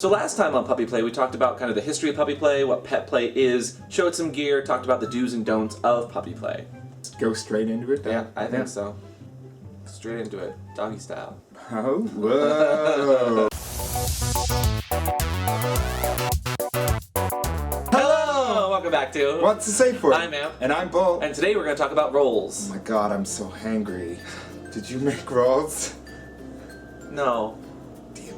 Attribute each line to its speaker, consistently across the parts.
Speaker 1: So last time on Puppy Play, we talked about kind of the history of puppy play, what pet play is, showed some gear, talked about the do's and don'ts of puppy play.
Speaker 2: Let's go straight into it then.
Speaker 1: Yeah, I think so. Straight into it, doggy style.
Speaker 2: Oh, whoa.
Speaker 1: Hello! Welcome back to
Speaker 2: What's the Safeword?
Speaker 1: I'm Amp.
Speaker 2: And I'm Bull.
Speaker 1: And today we're going to talk about roles.
Speaker 2: Oh my god, I'm so hangry. Did you make rolls?
Speaker 1: No.
Speaker 2: Damn it.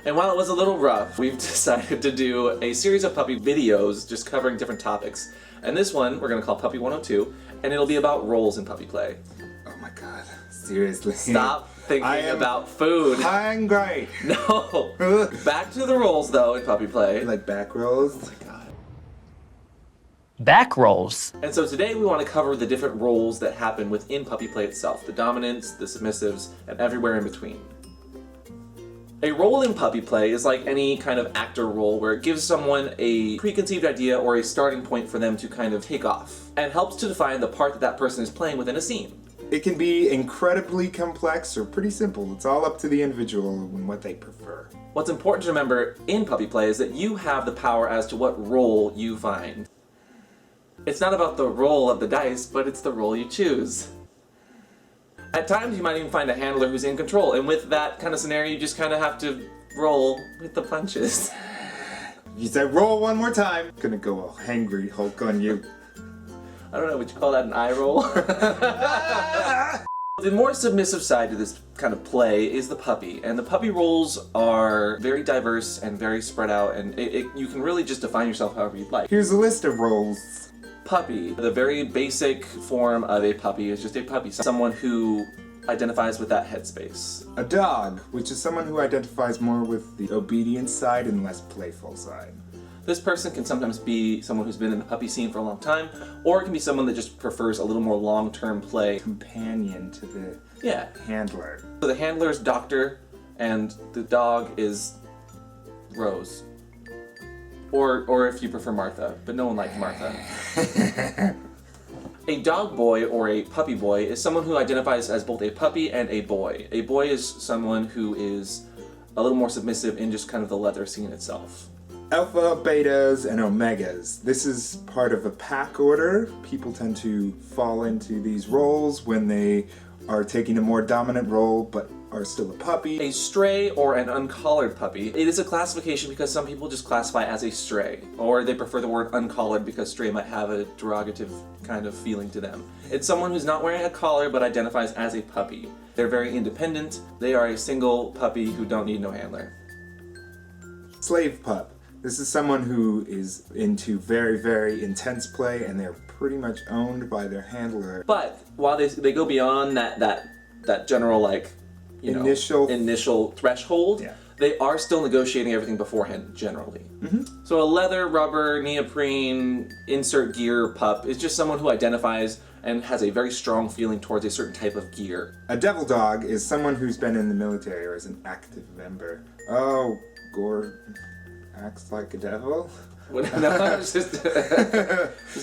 Speaker 1: And while it was a little rough, we've decided to do a series of puppy videos just covering different topics. And this one we're going to call Puppy 102, and it'll be about roles in puppy play.
Speaker 2: Oh my god. Seriously.
Speaker 1: Stop thinking about food.
Speaker 2: Hungry.
Speaker 1: No. Back to the roles though in puppy play.
Speaker 2: Like back rolls?
Speaker 1: Oh my god.
Speaker 3: Back rolls.
Speaker 1: And so today we want to cover the different roles that happen within puppy play itself. The dominants, the submissives, and everywhere in between. A role in puppy play is like any kind of actor role where it gives someone a preconceived idea or a starting point for them to kind of take off and helps to define the part that that person is playing within a scene.
Speaker 2: It can be incredibly complex or pretty simple. It's all up to the individual and what they prefer.
Speaker 1: What's important to remember in puppy play is that you have the power as to what role you find. It's not about the roll of the dice, but it's the role you choose. At times you might even find a handler who's in control, and with that kind of scenario you just kind of have to roll with the punches.
Speaker 2: You said roll one more time. Gonna go all hangry Hulk on you.
Speaker 1: I don't know, would you call that an eye roll? The more submissive side to this kind of play is the puppy, and the puppy roles are very diverse and very spread out, and you can really just define yourself however you'd like.
Speaker 2: Here's a list of roles.
Speaker 1: Puppy. The very basic form of a puppy is just a puppy. Someone who identifies with that headspace.
Speaker 2: A dog, which is someone who identifies more with the obedient side and less playful side.
Speaker 1: This person can sometimes be someone who's been in the puppy scene for a long time, or it can be someone that just prefers a little more long-term play.
Speaker 2: Companion to the handler.
Speaker 1: So the handler is Doctor, and the dog is Rose. Or if you prefer Martha, but no one likes Martha. A dog boy or a puppy boy is someone who identifies as both a puppy and a boy. A boy is someone who is a little more submissive in just kind of the leather scene itself.
Speaker 2: Alpha, betas, and omegas. This is part of a pack order. People tend to fall into these roles when they are taking a more dominant role but are still a puppy.
Speaker 1: A stray or an uncollared puppy. It is a classification because some people just classify as a stray, or they prefer the word uncollared because stray might have a derogative kind of feeling to them. It's someone who's not wearing a collar but identifies as a puppy. They're very independent. They are a single puppy who don't need no handler.
Speaker 2: Slave pup. This is someone who is into very, very intense play and they're pretty much owned by their handler.
Speaker 1: But while they go beyond that general like initial threshold, they are still negotiating everything beforehand generally.
Speaker 2: Mm-hmm.
Speaker 1: So a leather, rubber, neoprene, insert gear pup is just someone who identifies and has a very strong feeling towards a certain type of gear.
Speaker 2: A devil dog is someone who's been in the military or is an active member. Oh, Gore acts like a devil?
Speaker 1: No, I was just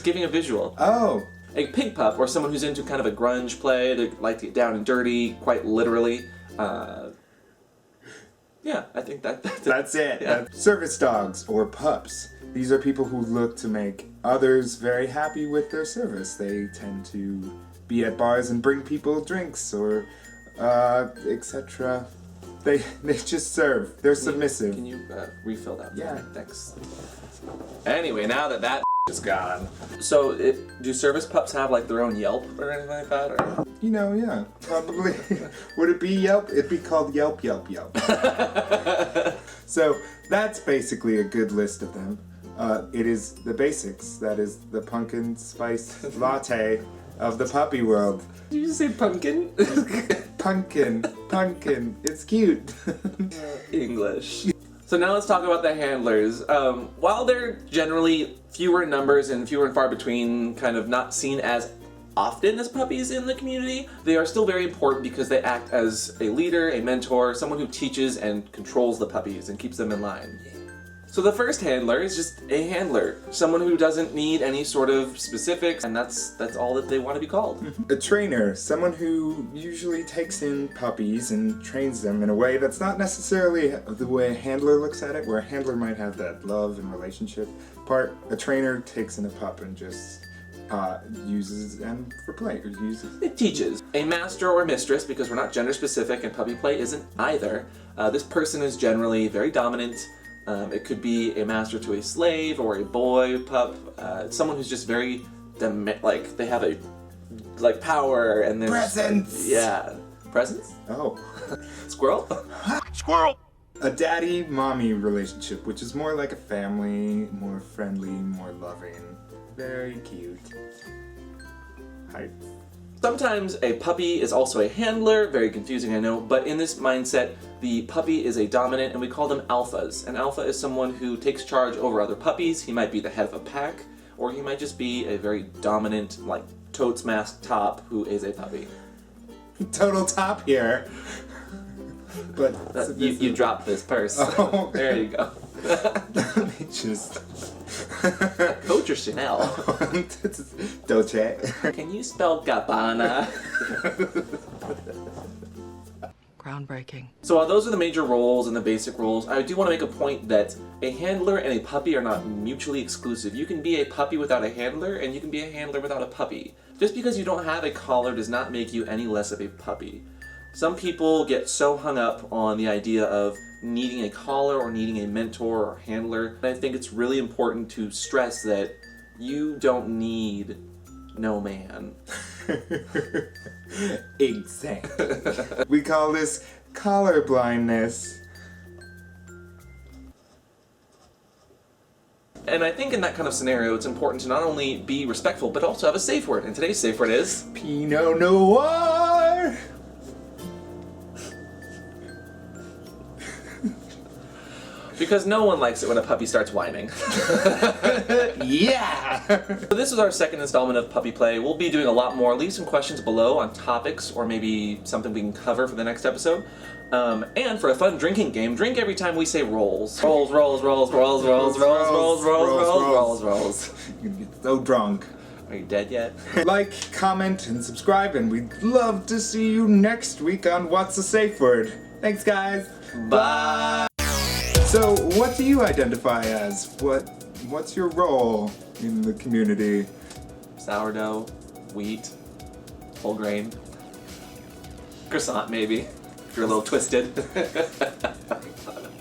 Speaker 1: giving a visual.
Speaker 2: Oh.
Speaker 1: A pig pup, or someone who's into kind of a grunge play, they like to get down and dirty, quite literally. Yeah, I think that's
Speaker 2: it.
Speaker 1: Yeah.
Speaker 2: Service dogs, or pups. These are people who look to make others very happy with their service. They tend to be at bars and bring people drinks, or etc. They just serve. They're submissive.
Speaker 1: Can you refill that?
Speaker 2: Yeah.
Speaker 1: Thanks. Anyway, now that is gone. So, do service pups have like their own Yelp or anything like that? Or?
Speaker 2: Yeah, probably. Would it be Yelp? It'd be called Yelp. So that's basically a good list of them. It is the basics. That is the pumpkin spice latte of the puppy world.
Speaker 1: Did you say pumpkin?
Speaker 2: Pumpkin. It's cute.
Speaker 1: English. So now let's talk about the handlers. While they're generally fewer in numbers and fewer and far between, kind of not seen as often as puppies in the community, they are still very important because they act as a leader, a mentor, someone who teaches and controls the puppies and keeps them in line. So the first handler is just a handler, someone who doesn't need any sort of specifics, and that's all that they want to be called.
Speaker 2: A trainer, someone who usually takes in puppies and trains them in a way that's not necessarily the way a handler looks at it, where a handler might have that love and relationship part. A trainer takes in a pup and just uses them for play, or uses.
Speaker 1: It teaches. A master or mistress, because we're not gender specific and puppy play isn't either. This person is generally very dominant. It could be a master to a slave or a boy pup, someone who's just very, like, they have a, like, power and then...
Speaker 2: Presence!
Speaker 1: Yeah. Presence?
Speaker 2: Oh.
Speaker 1: Squirrel?
Speaker 4: Squirrel!
Speaker 2: A daddy-mommy relationship, which is more like a family, more friendly, more loving. Very cute. Hype.
Speaker 1: Sometimes a puppy is also a handler, very confusing I know, but in this mindset, the puppy is a dominant and we call them alphas. An alpha is someone who takes charge over other puppies. He might be the head of a pack, or he might just be a very dominant, like, totes mask top who is a puppy.
Speaker 2: Total top here. But
Speaker 1: You dropped this purse.
Speaker 2: Oh.
Speaker 1: There you go.
Speaker 2: Let me just...
Speaker 1: Coach or Chanel?
Speaker 2: Dolce.
Speaker 1: Can you spell Gabbana?
Speaker 5: Groundbreaking.
Speaker 1: So while those are the major roles and the basic roles, I do want to make a point that a handler and a puppy are not mutually exclusive. You can be a puppy without a handler, and you can be a handler without a puppy. Just because you don't have a collar does not make you any less of a puppy. Some people get so hung up on the idea of needing a collar or needing a mentor or handler. And I think it's really important to stress that you don't need no man.
Speaker 2: Exactly. We call this collar blindness.
Speaker 1: And I think in that kind of scenario, it's important to not only be respectful, but also have a safe word. And today's safe word is...
Speaker 2: Pinot Noir!
Speaker 1: Because no one likes it when a puppy starts whining.
Speaker 2: Yeah!
Speaker 1: So this was our second installment of Puppy Play. We'll be doing a lot more. Leave some questions below on topics or maybe something we can cover for the next episode. And for a fun drinking game, drink every time we say rolls. Rolls, rolls, rolls, rolls, rolls, rolls, rolls, rolls, rolls, rolls.
Speaker 2: You're gonna get so drunk.
Speaker 1: Are you dead yet?
Speaker 2: Like, comment, and subscribe, and we'd love to see you next week on What's a Safe Word. Thanks, guys.
Speaker 1: Bye!
Speaker 2: So, what do you identify as? What's your role in the community?
Speaker 1: Sourdough, wheat, whole grain, croissant maybe, if you're a little twisted.